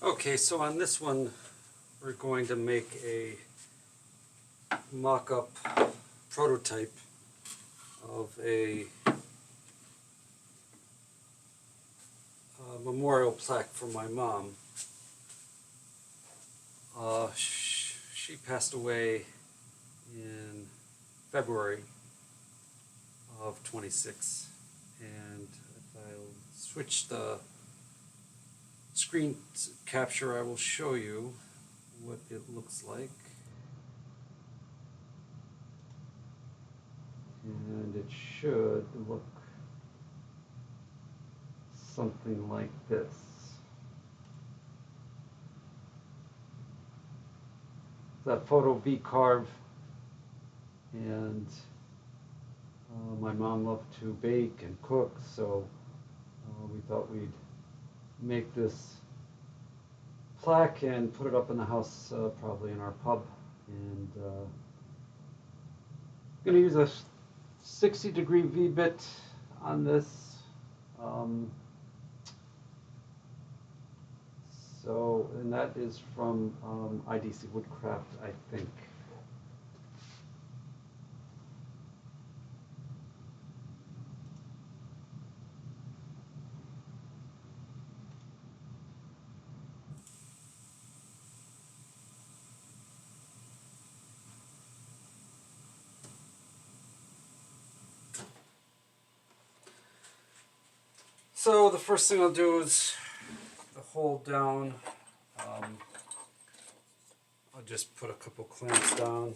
Okay, so on this one we're going to make a mock-up prototype of a memorial plaque for my mom. She passed away in February of 26, and if I'll switch the screen capture, I will show you what it looks like. And it should look something like this. It's that Photo V Carve, and my mom loved to bake and cook, so we thought we'd make this plaque and put it up in the house, probably in our pub. And I'm going to use a 60-degree V-bit on this. And that is from IDC Woodcraft, I think. So the first thing I'll do is hold down. I'll just put a couple clamps down.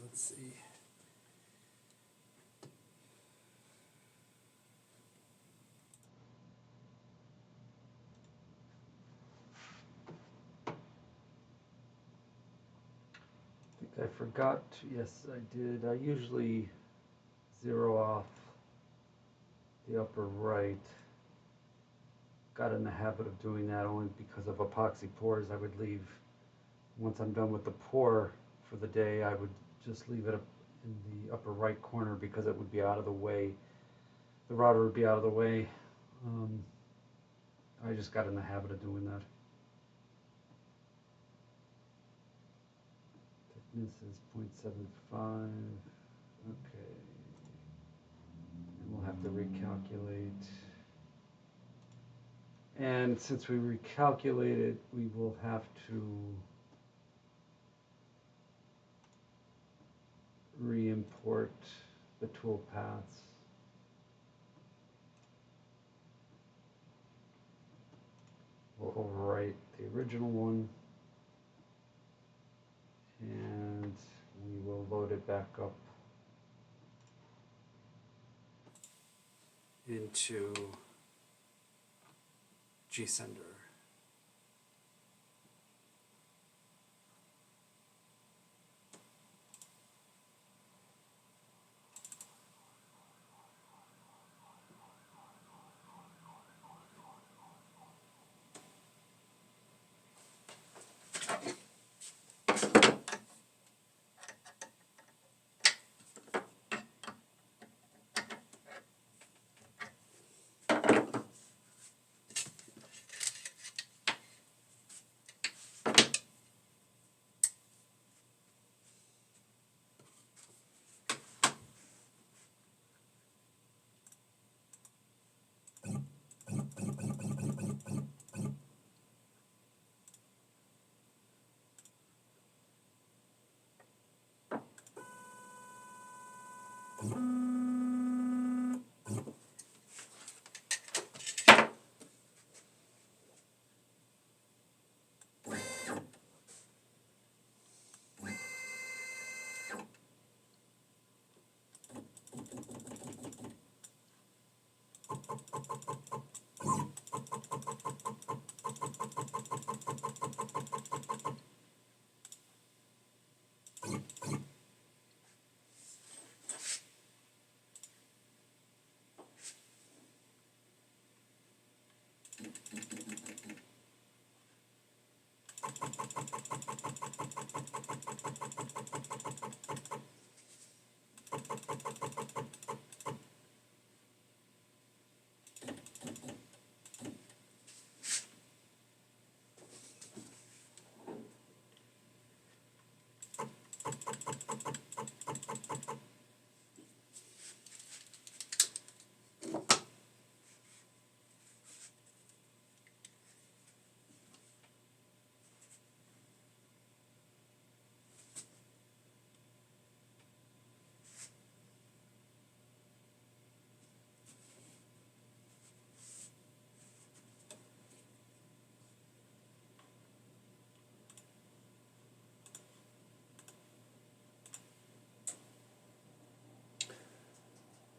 Let's see. I think I forgot. Yes, I did. I usually zero off the upper right. Got in the habit of doing that only because of epoxy pores. I would leave, once I'm done with the pour for the day, I would just leave it up in the upper right corner because it would be out of the way the router would be out of the way. I just got in the habit of doing that. Thickness is 0.75. Okay. And we'll have to recalculate. And since we recalculated, we will have to re-import the tool paths. We'll overwrite the original one, and we will load it back up into GSender.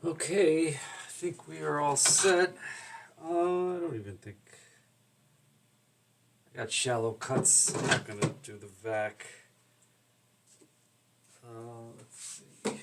Okay, I think we are all set. I don't even think I got shallow cuts. I'm not gonna do the vac. Let's see.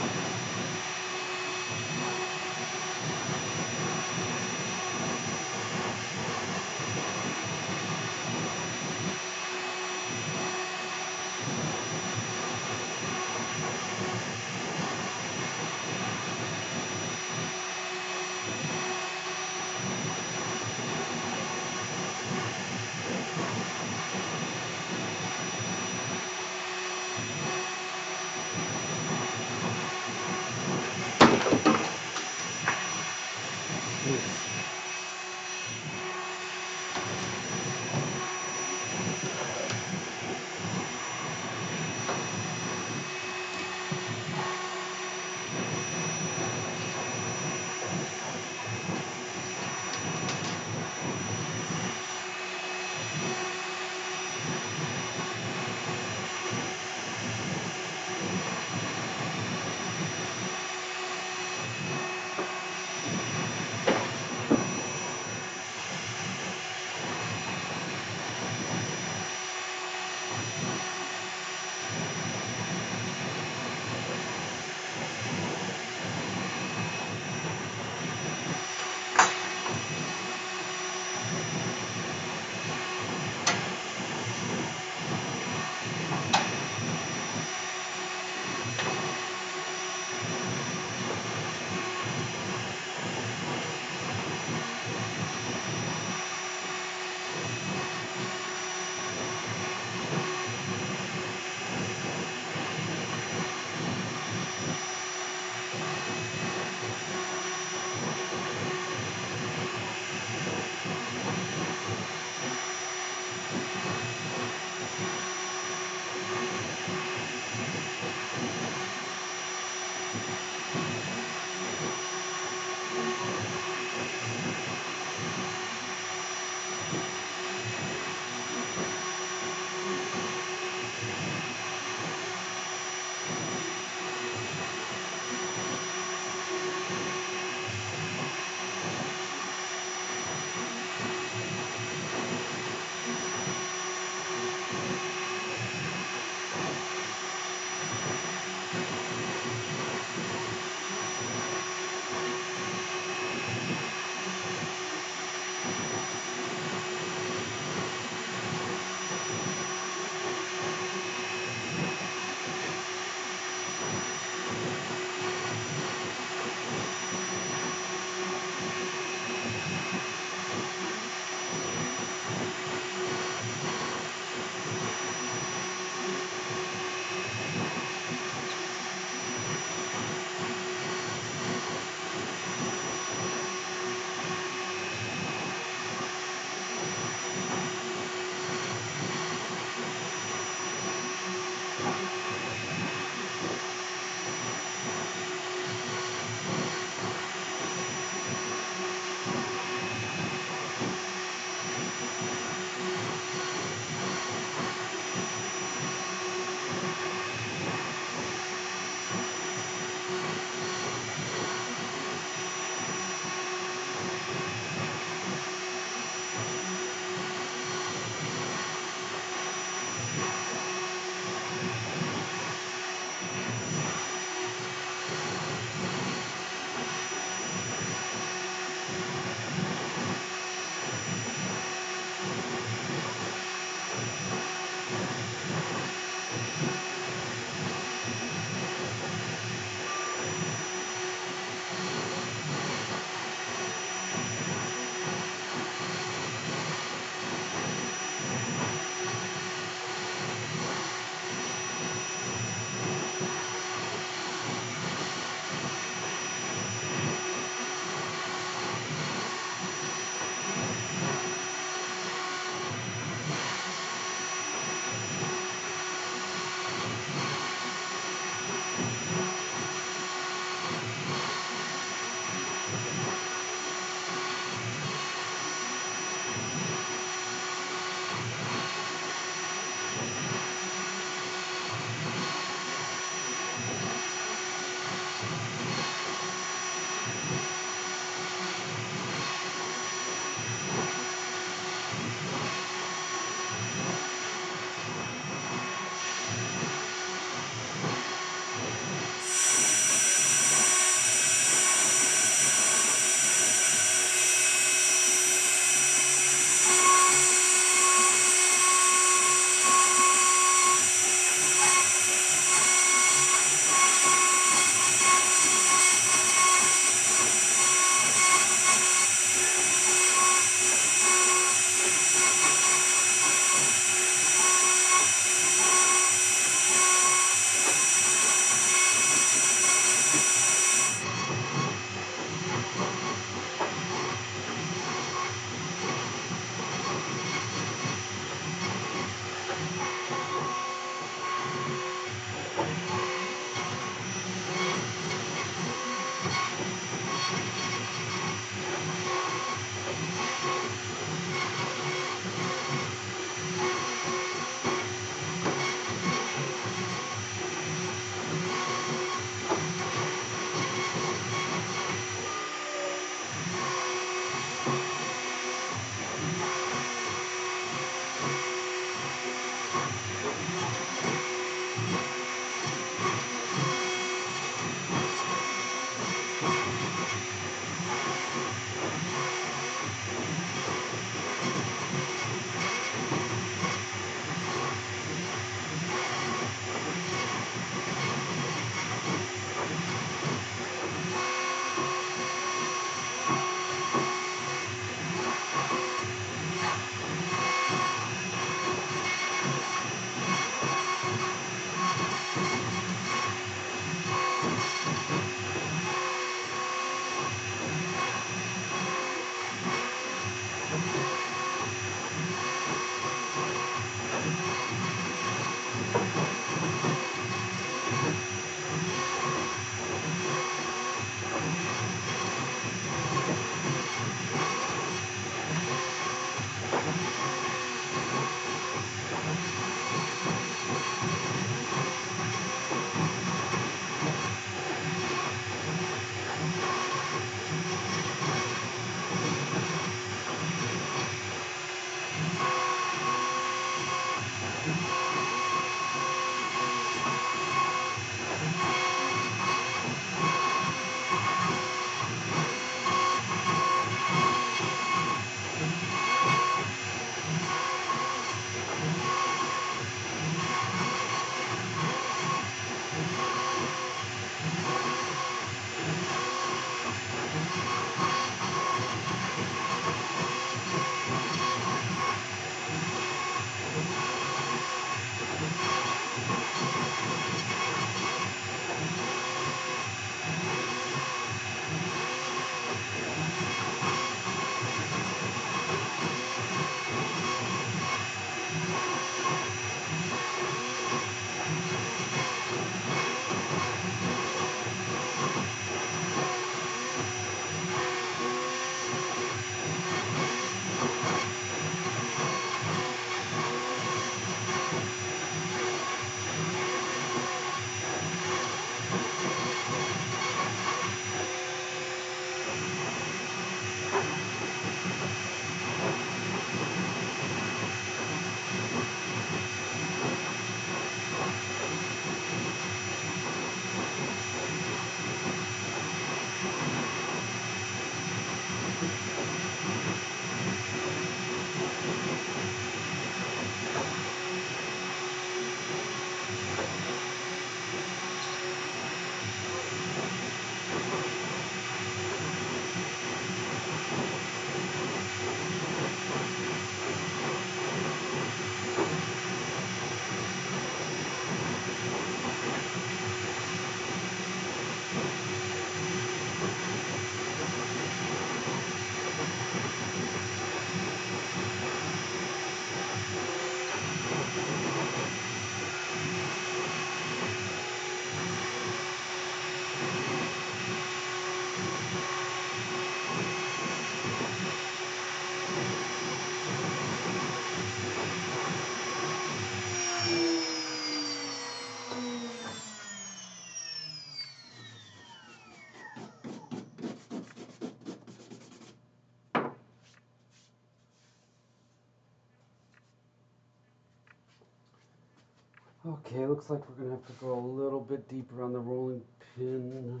Okay, looks like we're gonna have to go a little bit deeper on the rolling pin.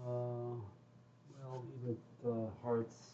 Well, even the hearts.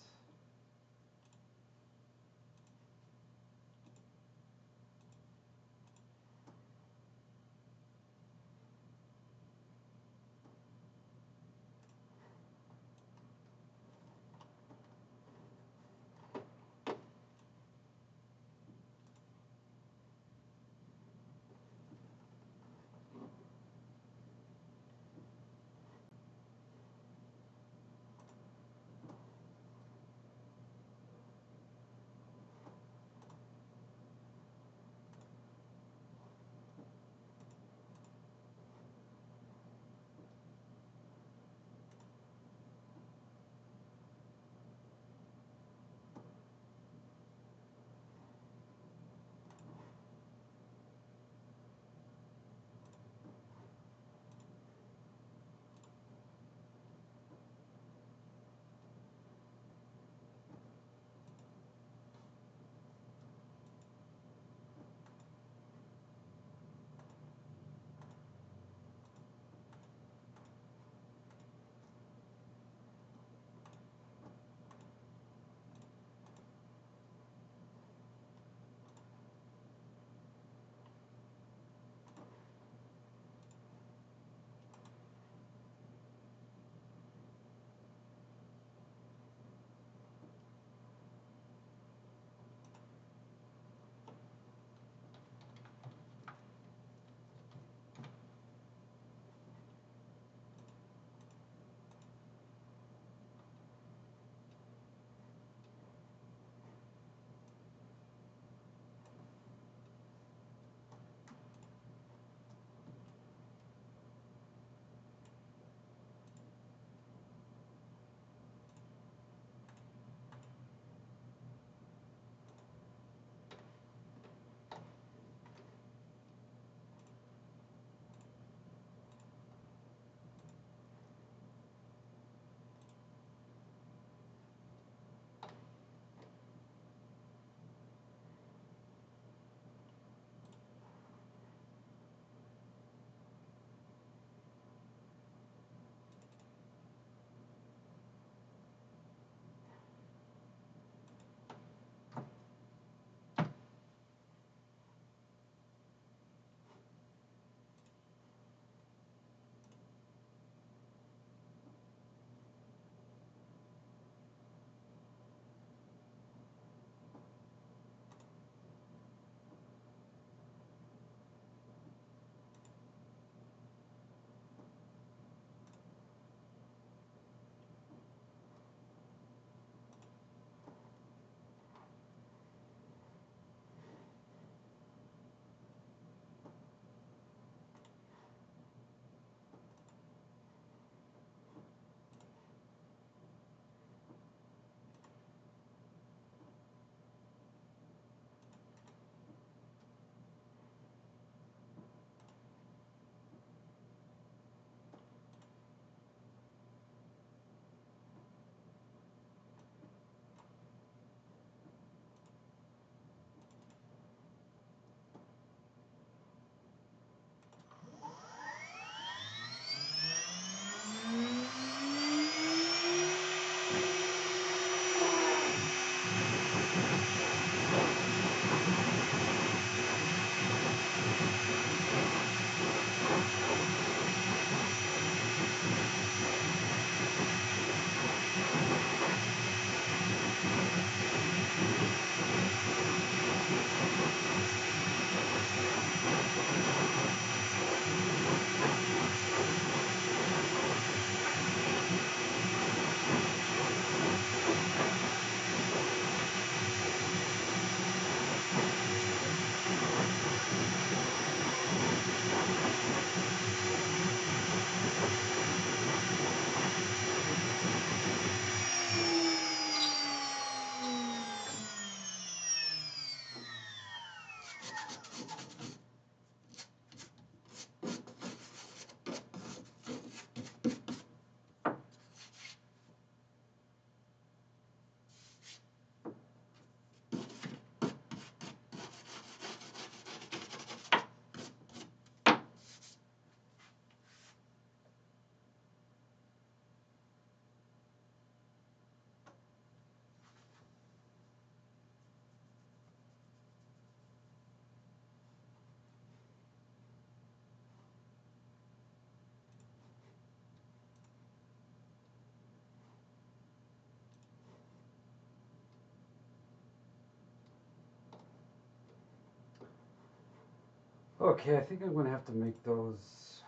Okay, I think I'm going to have to make those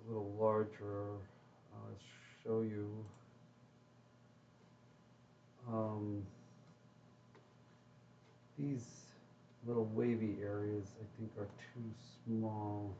a little larger. I'll show you. Um, these little wavy areas I think are too small.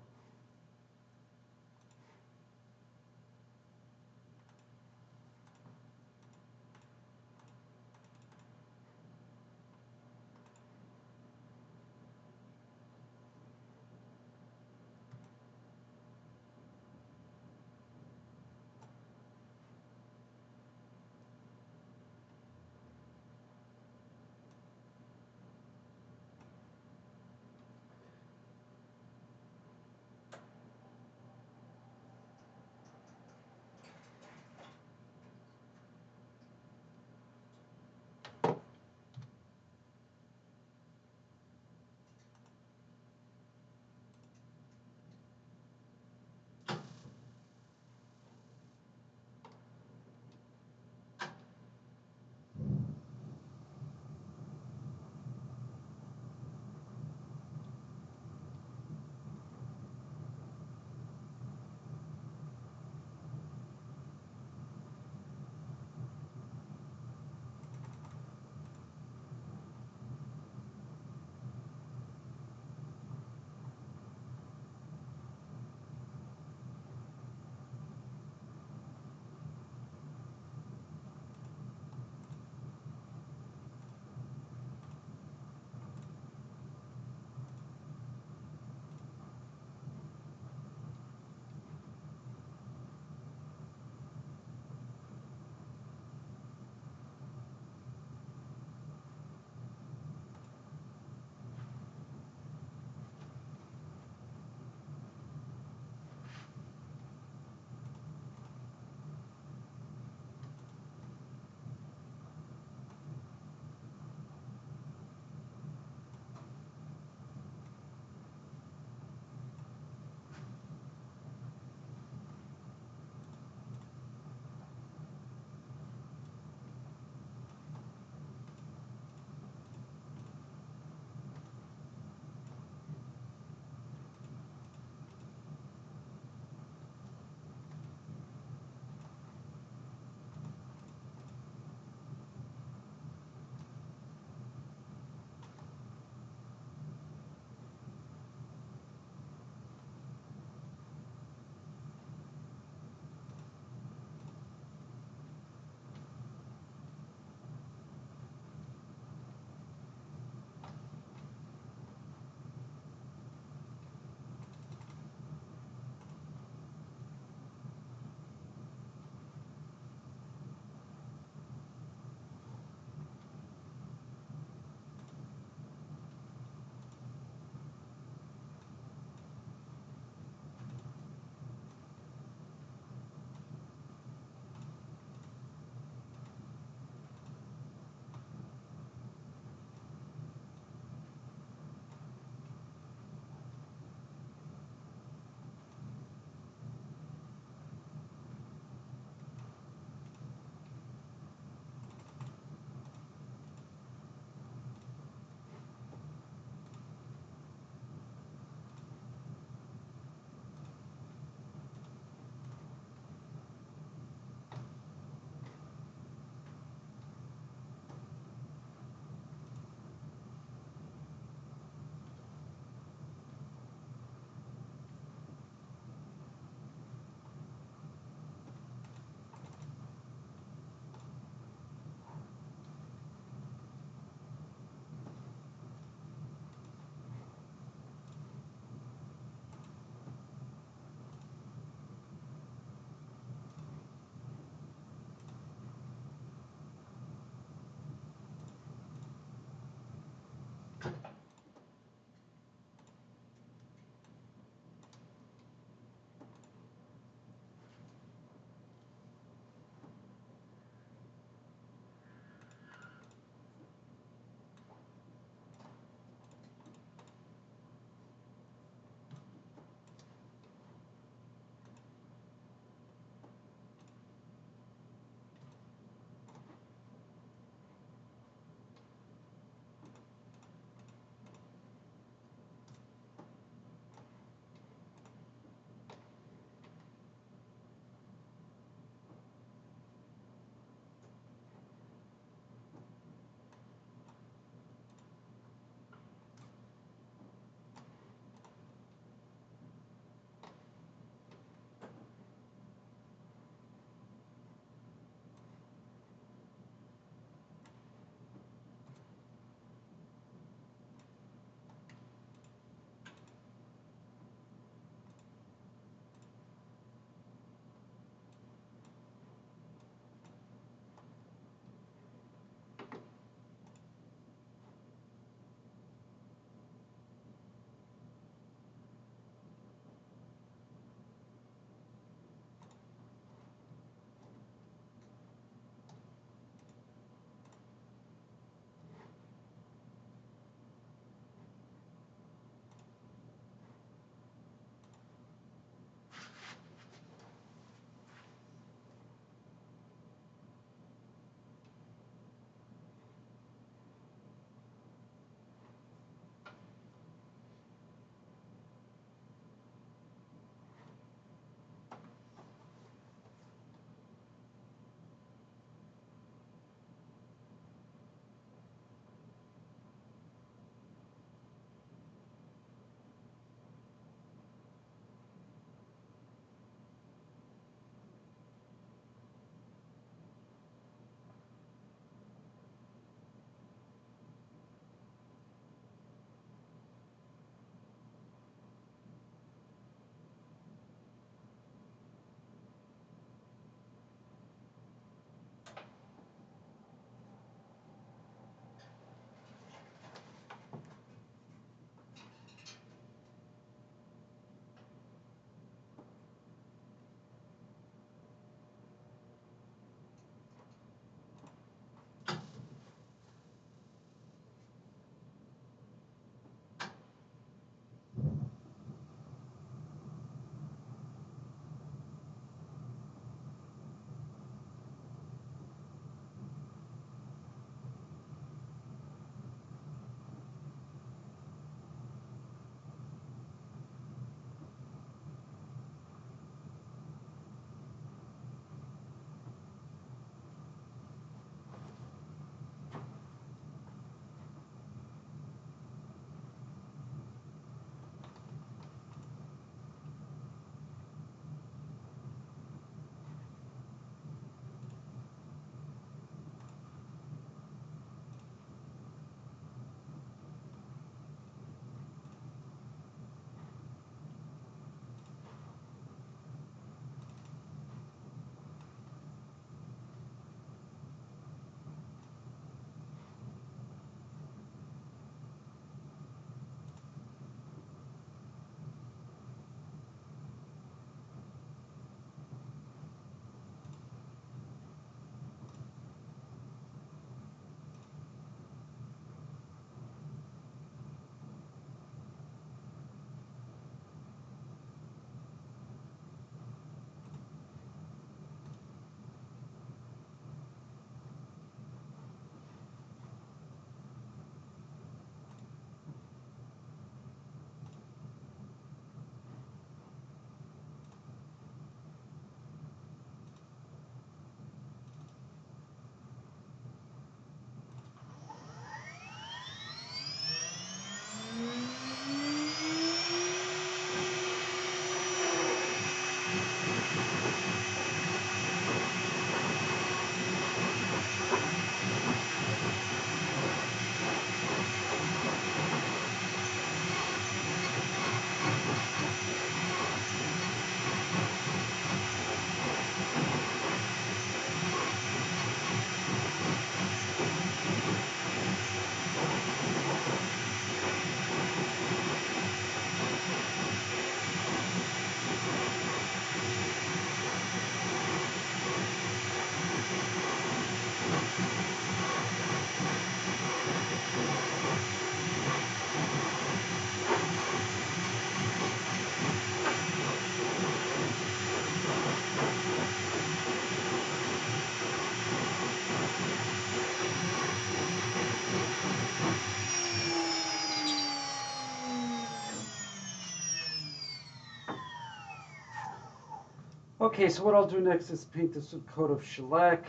Okay, so what I'll do next is paint this with a coat of shellac,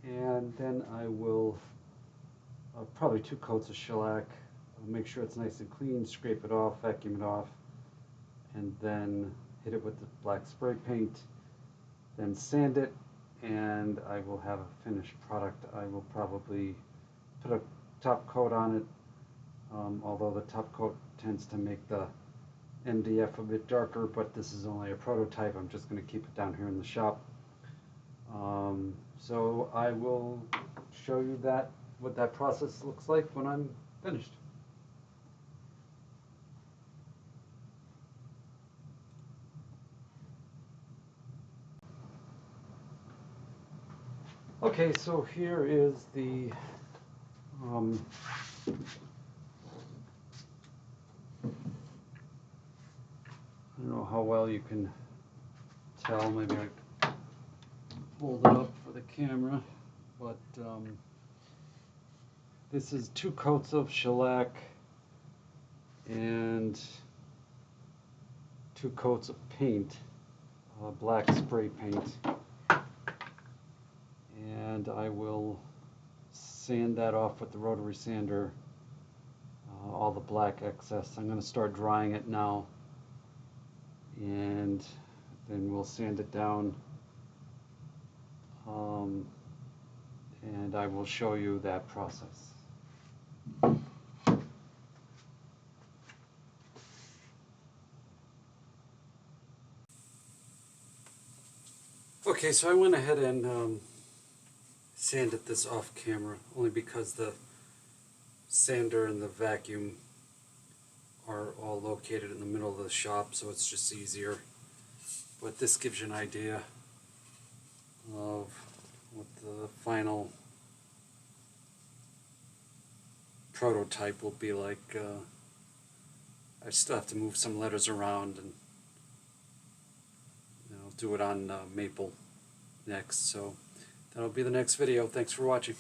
and then I will probably 2 coats of shellac. I'll make sure it's nice and clean, scrape it off, vacuum it off, and then hit it with the black spray paint, then sand it, and I will have a finished product. I will probably put a top coat on it, although the top coat tends to make the MDF a bit darker, but this is only a prototype. I'm just going to keep it down here in the shop. So I will show you what that process looks like when I'm finished. Okay, so here is the I don't know how well you can tell, maybe I hold it up for the camera, but this is 2 coats of shellac and 2 coats of paint, black spray paint, and I will sand that off with the rotary sander, all the black excess. I'm going to start drying it now, and then we'll sand it down, and I will show you that process. Okay, so I went ahead and sanded this off camera, only because the sander and the vacuum are all located in the middle of the shop, so it's just easier. But this gives you an idea of what the final prototype will be like. I still have to move some letters around and do it on maple next, so that'll be the next video. Thanks for watching.